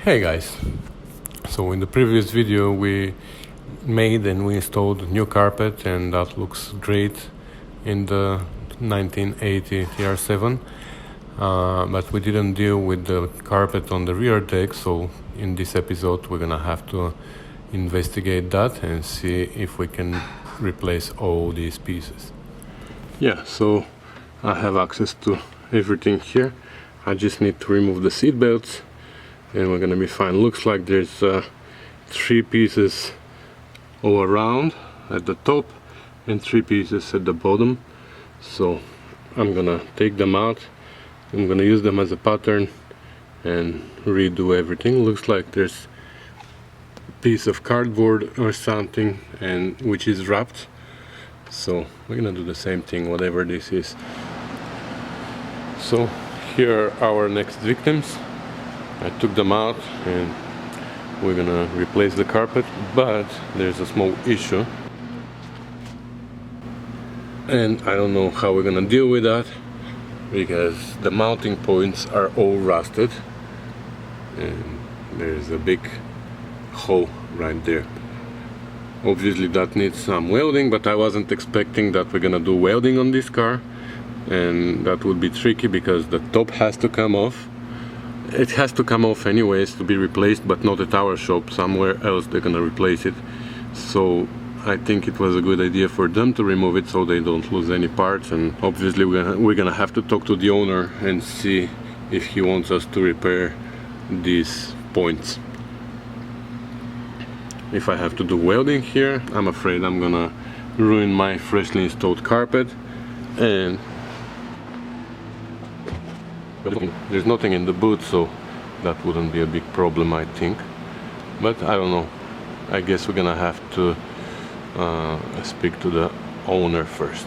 Hey guys, so in the previous video we made and we installed new carpet, and that looks great in the 1980 TR7, but we didn't deal with the carpet on the rear deck. So in this episode we're gonna have to investigate that and see if we can replace all these pieces. Yeah, so I have access to everything here. I just need to remove the seat belts and we're gonna be fine. Looks like there's 3 pieces all around at the top and 3 pieces at the bottom. So I'm gonna take them out. I'm gonna use them as a pattern and redo everything. Looks like there's a piece of cardboard or something and which is wrapped. So we're gonna do the same thing, whatever this is. So here are our next victims. I took them out and we're gonna replace the carpet, but there's a small issue and I don't know how we're gonna deal with that, because the mounting points are all rusted and there's a big hole right there. Obviously that needs some welding, but I wasn't expecting that we're gonna do welding on this car, and that would be tricky because the top has to come off. It has to come off anyways to be replaced, but not at our shop. Somewhere else they're gonna replace it. So I think it was a good idea for them to remove it so they don't lose any parts. And obviously we're gonna have to talk to the owner and see if he wants us to repair these points. If I have to do welding here, I'm afraid I'm gonna ruin my freshly installed carpet. And there's nothing in the boot, so that wouldn't be a big problem, I think. But I don't know. I guess we're gonna have to speak to the owner first.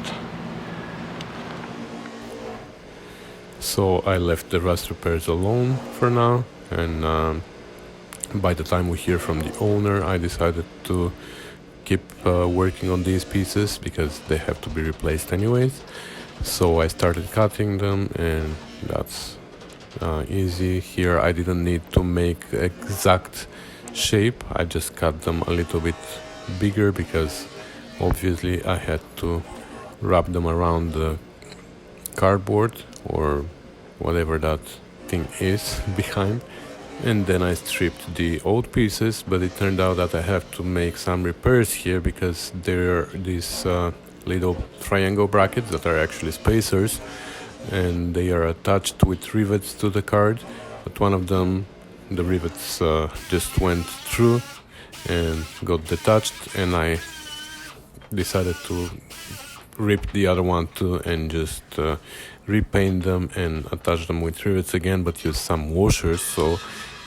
So I left the rust repairs alone for now, and by the time we hear from the owner, I decided to keep working on these pieces because they have to be replaced anyways. So I started cutting them, and that's easy. Here I didn't need to make exact shape, I just cut them a little bit bigger because obviously I had to wrap them around the cardboard or whatever that thing is behind. And then I stripped the old pieces, but it turned out that I have to make some repairs here because there are these little triangle brackets that are actually spacers, and they are attached with rivets to the card, but one of them, the rivets just went through and got detached, and I decided to rip the other one too and just repaint them and attach them with rivets again, but use some washers so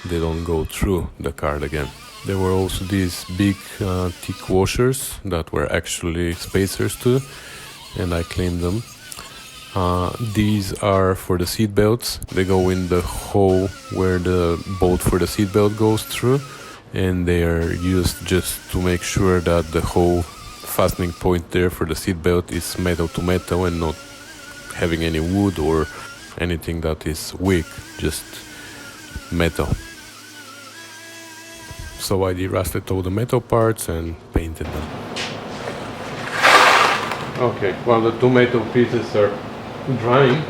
they don't go through the card again. There were also these big thick washers that were actually spacers too, and I cleaned them. These are for the seat belts. They go in the hole where the bolt for the seat belt goes through, and they are used just to make sure that the whole fastening point there for the seat belt is metal to metal and not having any wood or anything that is weak, just metal. So I de-rusted all the metal parts and painted them. Okay, while the 2 metal pieces are drying,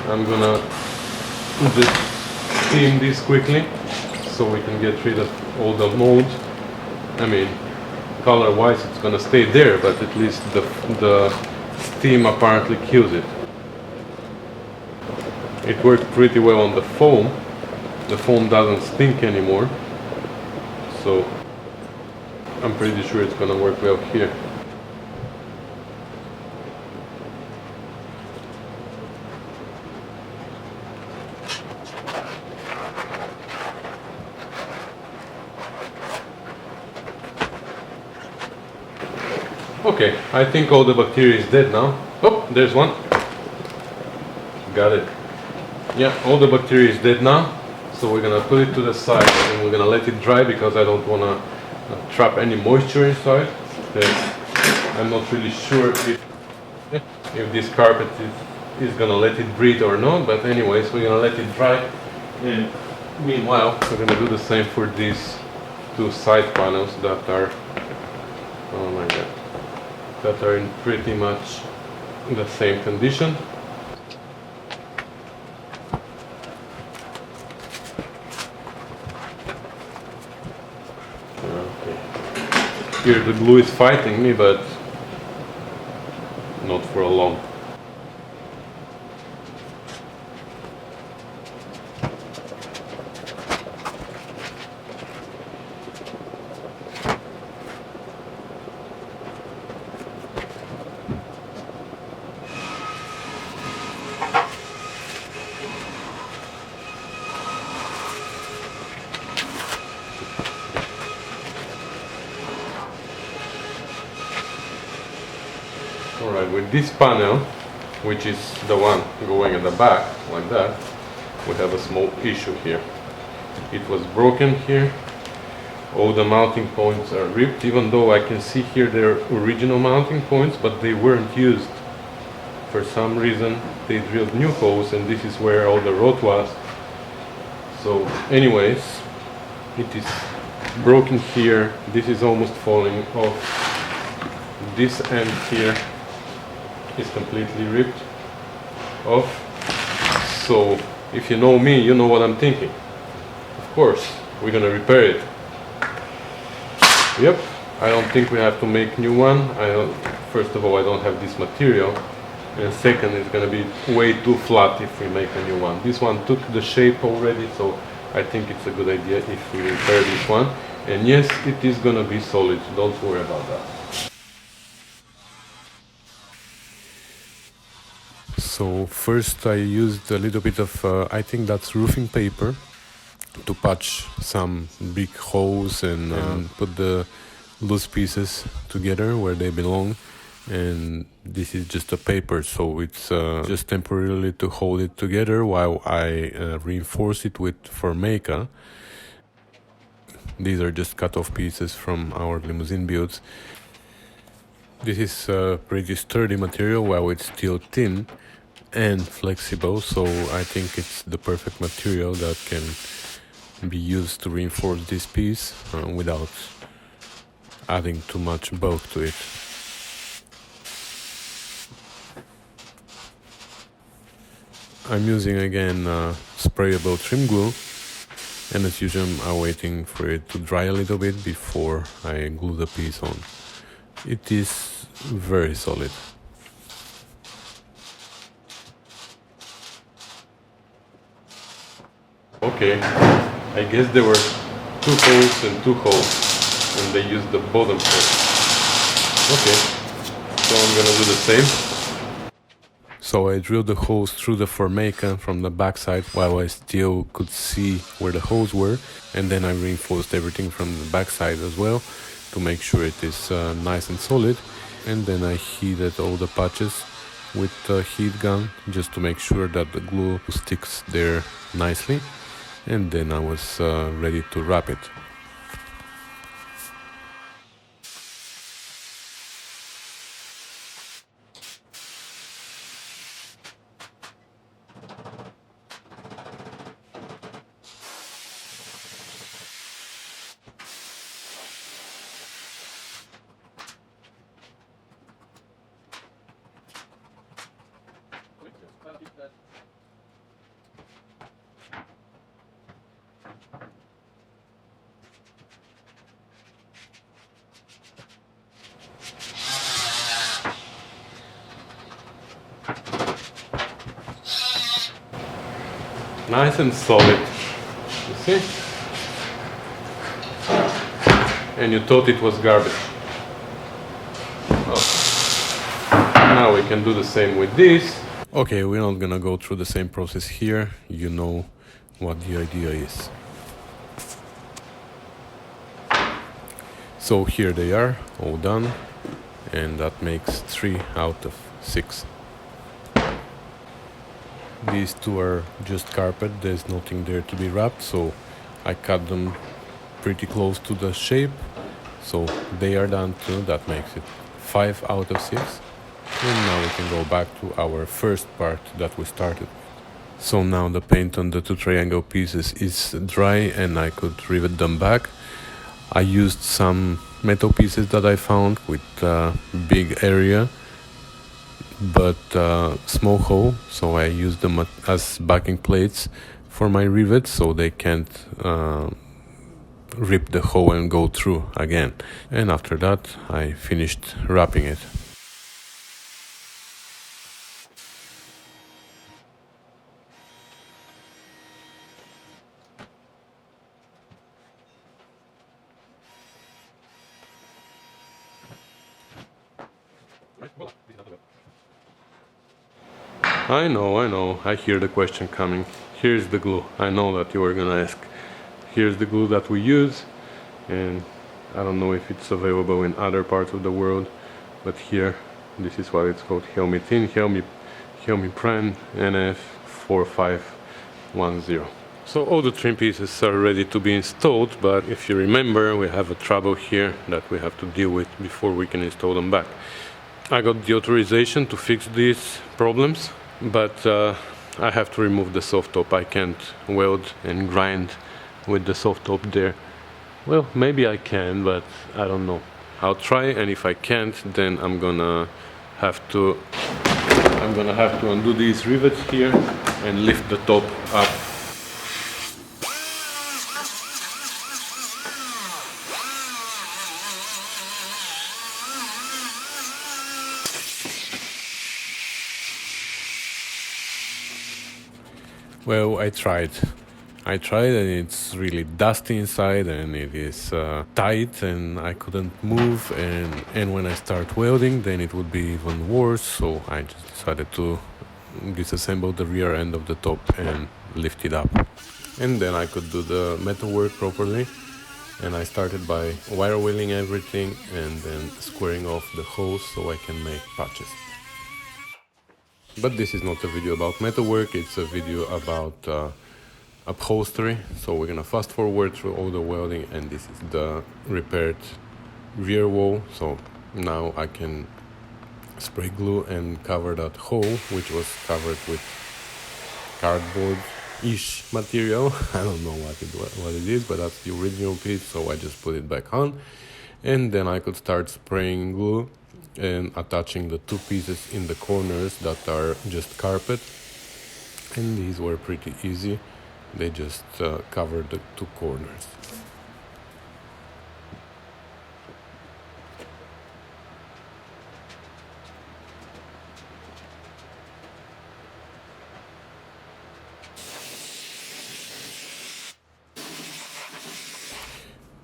I'm gonna just steam this quickly so we can get rid of all the mold. I mean, color wise it's gonna stay there, but at least the steam apparently kills it. It worked pretty well on the foam. The foam doesn't stink anymore, so I'm pretty sure it's gonna work well here. Okay, I think all the bacteria is dead now. Oh, there's one. Got it. Yeah, all the bacteria is dead now. So we're gonna put it to the side and we're gonna let it dry because I don't wanna trap any moisture inside. I'm not really sure if this carpet is gonna let it breathe or not, but anyways, we're gonna let it dry and Meanwhile, we're gonna do the same for these two side panels that are, oh my god, that are in pretty much the same condition. Okay. Here the glue is fighting me, but not for a long. Alright, with this panel, which is the one going at the back, like that, we have a small issue here. It was broken here. All the mounting points are ripped, even though I can see here their original mounting points, but they weren't used. For some reason, they drilled new holes, and this is where all the rot was. So anyways, it is broken here. This is almost falling off. This end here is completely ripped off. So if you know me, you know what I'm thinking. Of course, we're gonna repair it. Yep, I don't think we have to make new one. First of all, I don't have this material, and second, it's gonna be way too flat if we make a new one. This one took the shape already, so I think it's a good idea if we repair this one. And yes, it is gonna be solid, so don't worry about that. So first I used a little bit of, I think that's roofing paper, to patch some big holes and put the loose pieces together where they belong. And this is just a paper, so it's just temporarily to hold it together while I reinforce it with Formica. These are just cut off pieces from our limousine builds. This is pretty sturdy material while it's still thin and flexible, so I think it's the perfect material that can be used to reinforce this piece without adding too much bulk to it. I'm using again sprayable trim glue, and as usual I'm waiting for it to dry a little bit before I glue the piece on. It is very solid. Okay, I guess there were two holes and two holes, and they used the bottom hole. Okay, so I'm gonna do the same. So I drilled the holes through the Formica from the backside while I still could see where the holes were, and then I reinforced everything from the backside as well to make sure it is nice and solid. And then I heated all the patches with a heat gun just to make sure that the glue sticks there nicely. And then I was ready to wrap it. Nice and solid, you see? And you thought it was garbage. Oh. Now we can do the same with this. Okay, we're not gonna go through the same process here. You know what the idea is. So here they are, all done. And that makes 3 out of 6. These two are just carpet, there's nothing there to be wrapped, so I cut them pretty close to the shape. So they are done too, that makes it 5 out of 6. And now we can go back to our first part that we started with. So now the paint on the two triangle pieces is dry and I could rivet them back. I used some metal pieces that I found with big area but small hole, so I used them as backing plates for my rivets so they can't rip the hole and go through again. And after that I finished wrapping it. I know, I hear the question coming. Here's the glue. I know that you were gonna ask. Here's the glue that we use, and I don't know if it's available in other parts of the world, but here, this is what it's called: Helmi Thin, Helmi Prime NF4510. So all the trim pieces are ready to be installed, but if you remember, we have a trouble here that we have to deal with before we can install them back. I got the authorization to fix these problems, but I have to remove the soft top. I can't weld and grind with the soft top there. Well, maybe I can, but I don't know. I'll try, and if I can't, then I'm gonna have to undo these rivets here and lift the top up. Well, I tried and it's really dusty inside and it is tight and I couldn't move, and when I start welding then it would be even worse, so I just decided to disassemble the rear end of the top and lift it up. And then I could do the metal work properly, and I started by wire wheeling everything and then squaring off the holes so I can make patches. But this is not a video about metalwork, it's a video about upholstery. So we're gonna fast forward through all the welding, and this is the repaired rear wall. So now I can spray glue and cover that hole, which was covered with cardboard-ish material. I don't know what it is, but that's the original piece, so I just put it back on. And then I could start spraying glue and attaching the two pieces in the corners that are just carpet, and these were pretty easy. They just covered the two corners.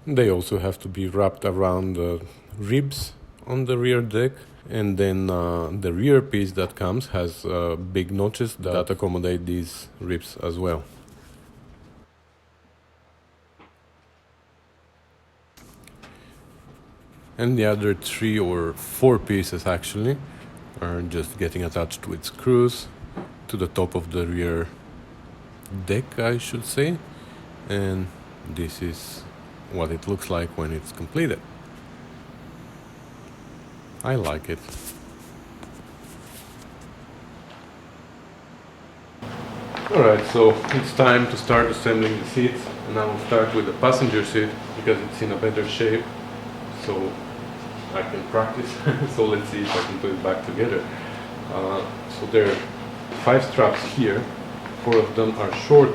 They also have to be wrapped around the ribs on the rear deck, and then the rear piece that comes has big notches that accommodate these ribs as well. And the other 3 or 4 pieces actually are just getting attached with screws to the top of the rear deck, I should say, and this is what it looks like when it's completed. I like it. Alright, so it's time to start assembling the seats, and I will start with the passenger seat because it's in a better shape, so I can practice. So let's see if I can put it back together. So there are 5 straps here, 4 of them are short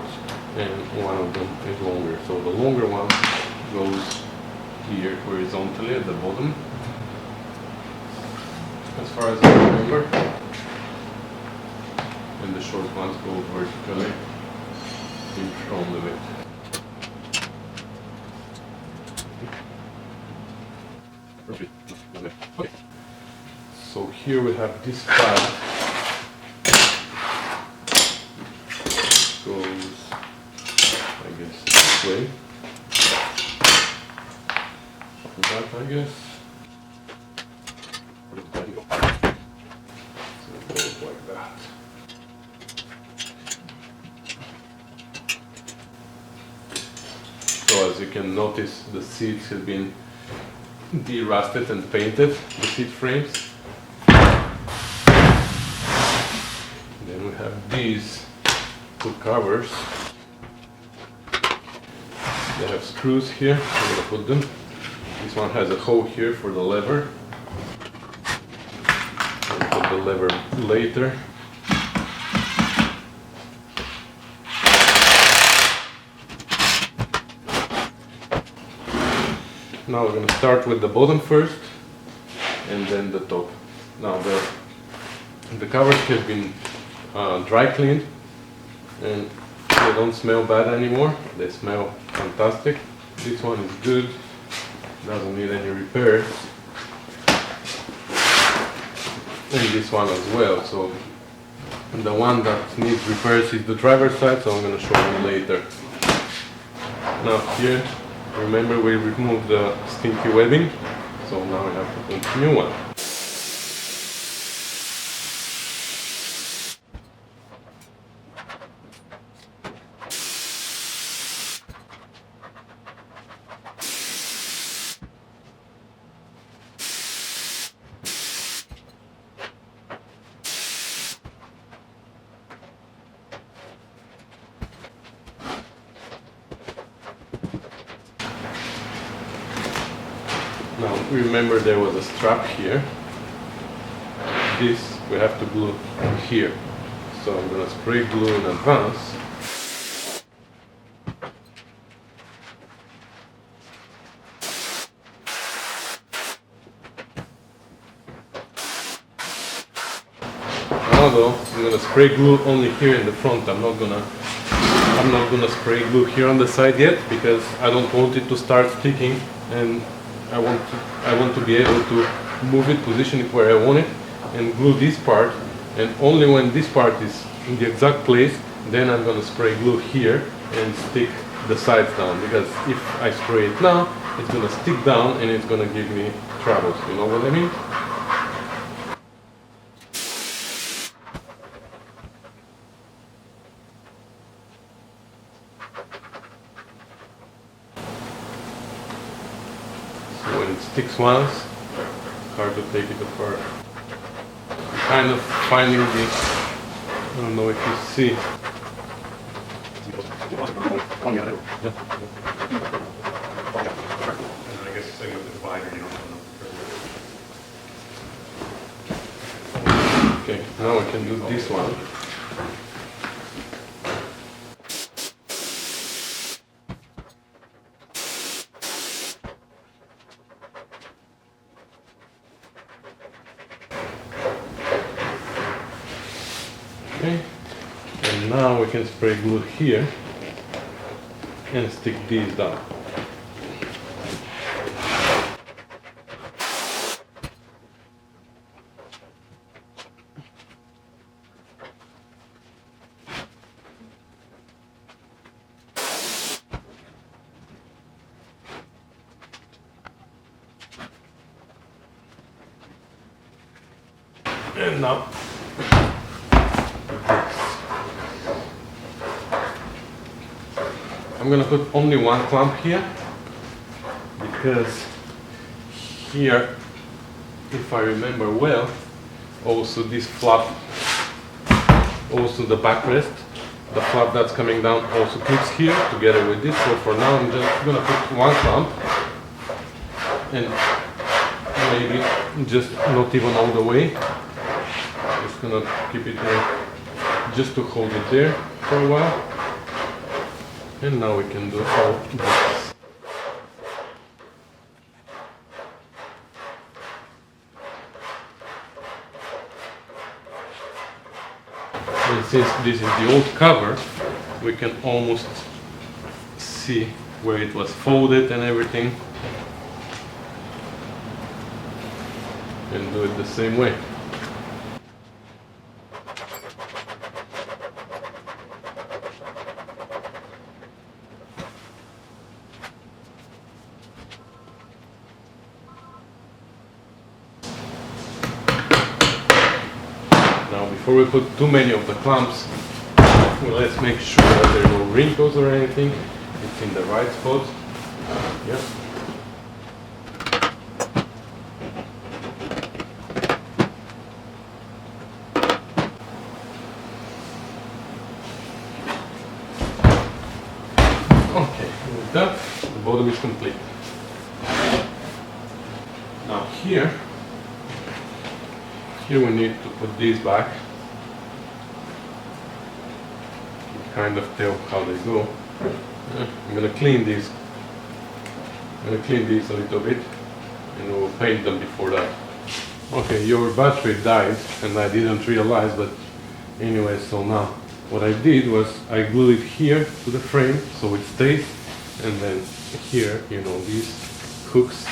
and 1 of them is longer. So the longer one goes here horizontally at the bottom, as far as I remember, and the short ones go vertically in front of it. Perfect. Okay. So here we have this part goes, I guess, this way. Like that, I guess. So it goes like that. So as you can notice, the seats have been de-rusted and painted, the seat frames. Then we have these two covers. They have screws here, I'm gonna put them. This one has a hole here for the lever. I'll put the lever later. Now we're gonna start with the bottom first and then the top. Now the covers have been dry cleaned and they don't smell bad anymore. They smell fantastic. This one is good, doesn't need any repairs. And this one as well. So the one that needs repairs is the driver's side, so I'm gonna show you later. Now here, remember we removed the stinky webbing, so now we have to put a new one. Now remember there was a strap here. This we have to glue here. So I'm gonna spray glue in advance. Although I'm gonna spray glue only here in the front. I'm not gonna spray glue here on the side yet because I don't want it to start sticking, and I want to be able to move it, position it where I want it, and glue this part. And only when this part is in the exact place, then I'm gonna spray glue here and stick the sides down. Because if I spray it now, it's gonna stick down and it's gonna give me troubles. You know what I mean? When it sticks once, it's hard to take it apart. I'm kind of finding the, I don't know if you see. Okay, now I can do this one. Okay, and now we can spray glue here and stick these down. And now I'm gonna put only one clamp here, because here, if I remember well, also this flap, also the backrest, the flap that's coming down also clips here together with this. So for now I'm just gonna put one clamp, and maybe just not even all the way, just gonna keep it there just to hold it there for a while. And now we can do all this. And since this is the old cover, we can almost see where it was folded and everything. And do it the same way. Now, before we put too many of the clamps, let's make sure that there are no wrinkles or anything. It's in the right spot. Yep. Like that, the bottom is complete. Now here we need to put these back. Kind of tell how they go. I'm gonna clean these. I'm gonna clean these a little bit, and we'll paint them before that. Okay, your battery died, and I didn't realize, but anyway, so now what I did was I glued it here to the frame so it stays, and then here, you know, these hooks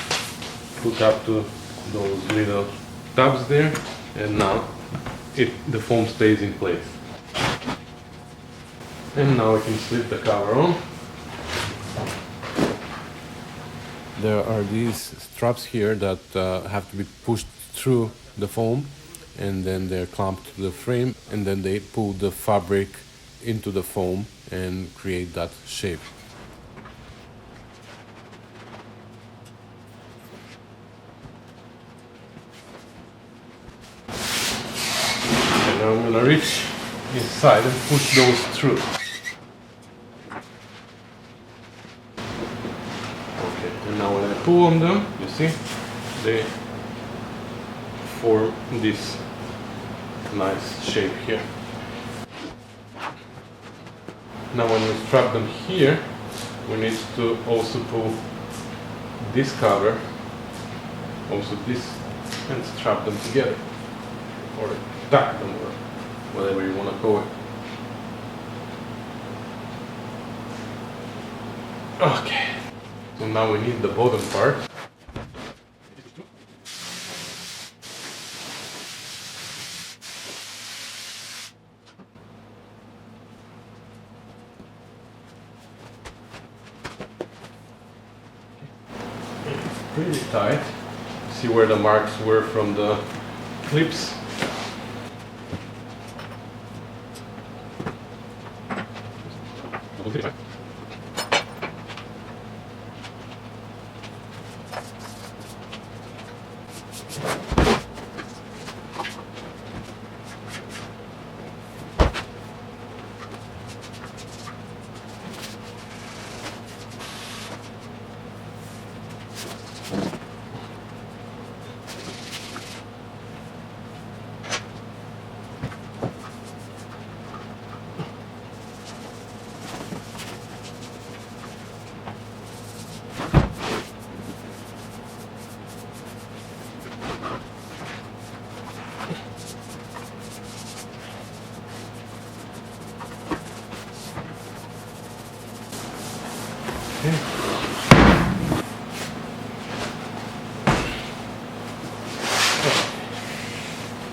hook up to those little tabs there, and now the foam stays in place. And now I can slip the cover on. There are these straps here that have to be pushed through the foam, and then they're clamped to the frame, and then they pull the fabric into the foam and create that shape. And now I'm gonna reach inside and push those through. Okay, and now when I pull on them, you see, they form this nice shape here. Now when we strap them here, we need to also pull this cover, also this, and strap them together, or tack them, or whatever you want to call it. Okay, so now we need the bottom part. Pretty tight. See where the marks were from the clips.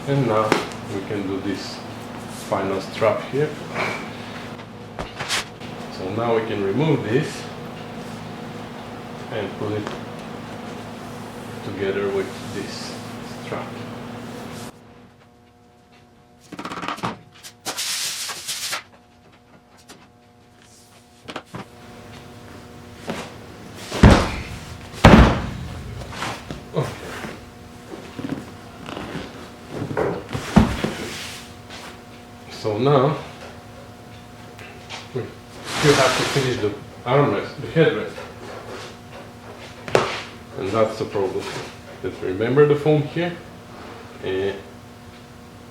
And now we can do this final strap here. So now we can remove this and put it together with this strap. So now we still have to finish the armrest, the headrest, and that's the problem. Let's remember the foam here,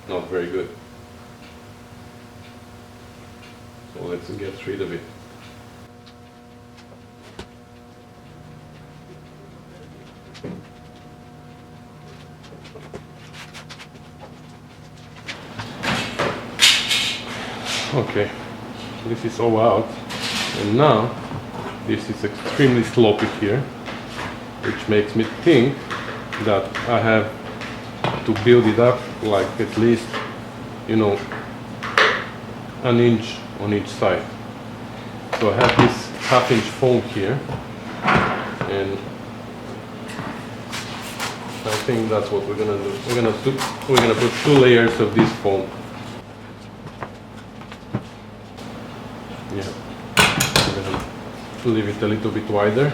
not very good. So let's get rid of it. Okay, this is all out, and now this is extremely sloppy here, which makes me think that I have to build it up like at least, you know, an inch on each side. So I have this half-inch foam here, and I think that's what we're gonna do. We're gonna put 2 layers of this foam. Yeah, I'm gonna leave it a little bit wider.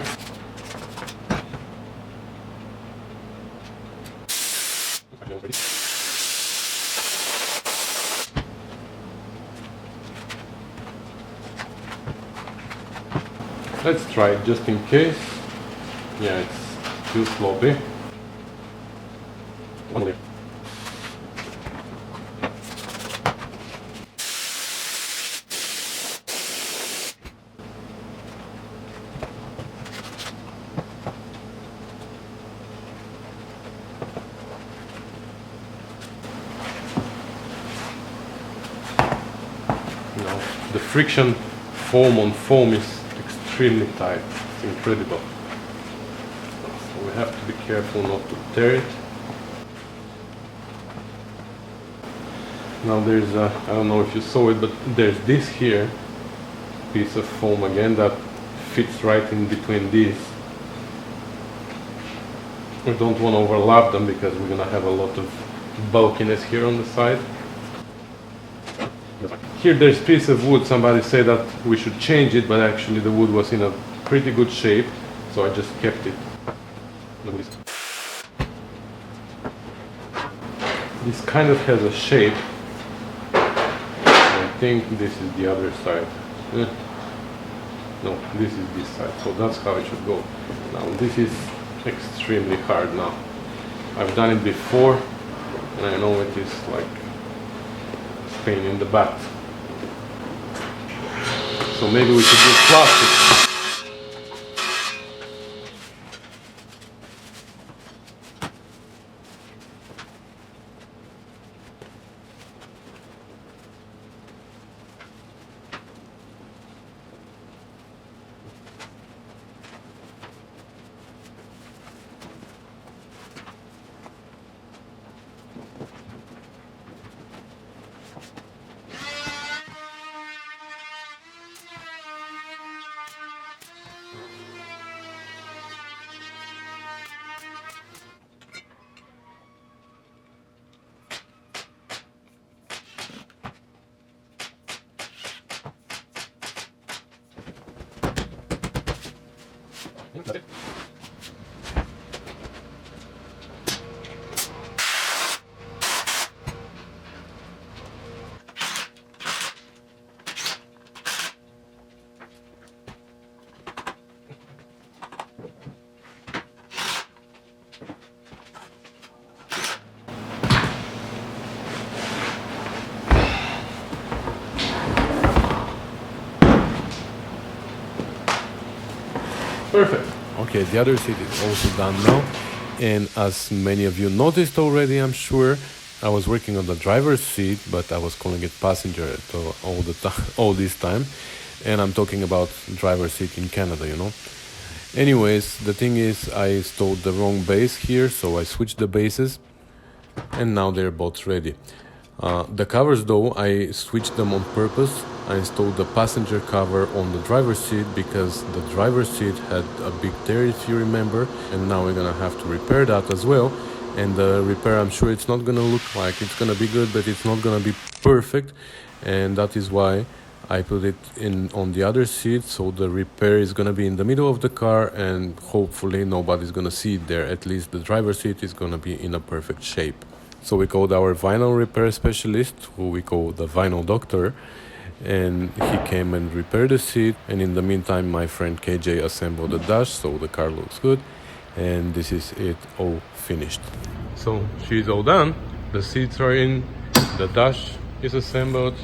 Let's try it just in case. Yeah, it's too sloppy. The friction foam on foam is extremely tight. It's incredible. So we have to be careful not to tear it. Now there's a, I don't know if you saw it, but there's this here piece of foam again that fits right in between these. We don't want to overlap them because we're gonna have a lot of bulkiness here on the side. Here there's a piece of wood. Somebody said that we should change it, but actually the wood was in a pretty good shape, so I just kept it. This kind of has a shape. I think this is the other side. No, this is this side, so that's how it should go. Now this is extremely hard now. I've done it before, and I know it is like a pain in the butt. So maybe we should use plastic. Perfect. Okay, the other seat is also done now. And as many of you noticed already, I'm sure, I was working on the driver's seat, but I was calling it passenger all this time. And I'm talking about driver's seat in Canada, you know. Anyways, the thing is, I installed the wrong base here, so I switched the bases, and now they're both ready. The covers though, I switched them on purpose. I installed the passenger cover on the driver's seat because the driver's seat had a big tear, if you remember, and now we're gonna have to repair that as well. And the repair, I'm sure it's not gonna look like it's gonna be good, but it's not gonna be perfect, and that is why I put it in on the other seat, so the repair is gonna be in the middle of the car, and hopefully nobody's gonna see it there. At least the driver's seat is gonna be in a perfect shape. So we called our vinyl repair specialist, who we call the vinyl doctor, and he came and repaired the seat. And in the meantime, my friend KJ assembled the dash, so the car looks good. And this is it, all finished. So she's all done. The seats are in, the dash is assembled.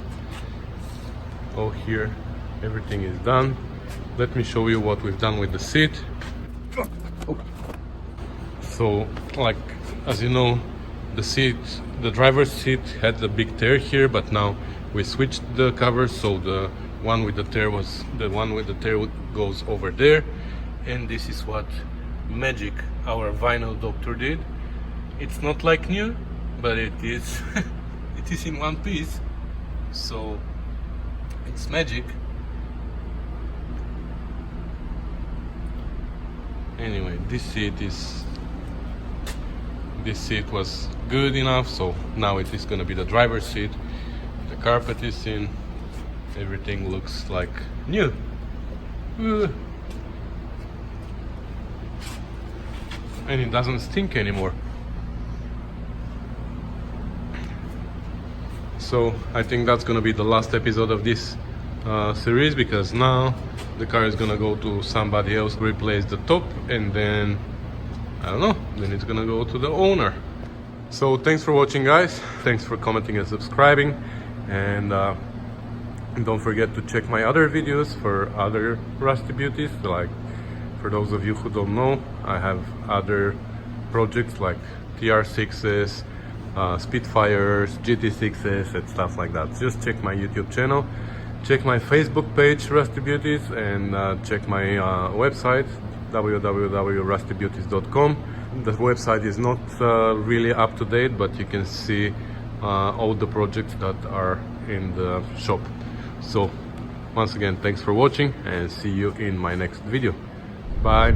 All here, everything is done. Let me show you what we've done with the seat. So, like, as you know, the driver's seat had a big tear here, but now we switched the covers, so the one with the tear goes over there. And this is what magic our vinyl doctor did. It's not like new, but it is it is in one piece, so it's magic. Anyway, this seat was good enough, so now it is gonna be the driver's seat. The carpet is in, everything looks like new. And it doesn't stink anymore. So I think that's gonna be the last episode of this series, because now the car is gonna go to somebody else, replace the top, and then I don't know, then it's gonna go to the owner. So thanks for watching, guys. Thanks for commenting and subscribing, and don't forget to check my other videos for other rusty beauties. Like, for those of you who don't know, I have other projects like TR6s, Spitfires, GT6s, and stuff like that. Just check my YouTube channel, check my Facebook page, Rusty Beauties, and check my website, www.rustybeauties.com. The website is not really up to date, but you can see all the projects that are in the shop. So once again, thanks for watching, and see you in my next video. Bye.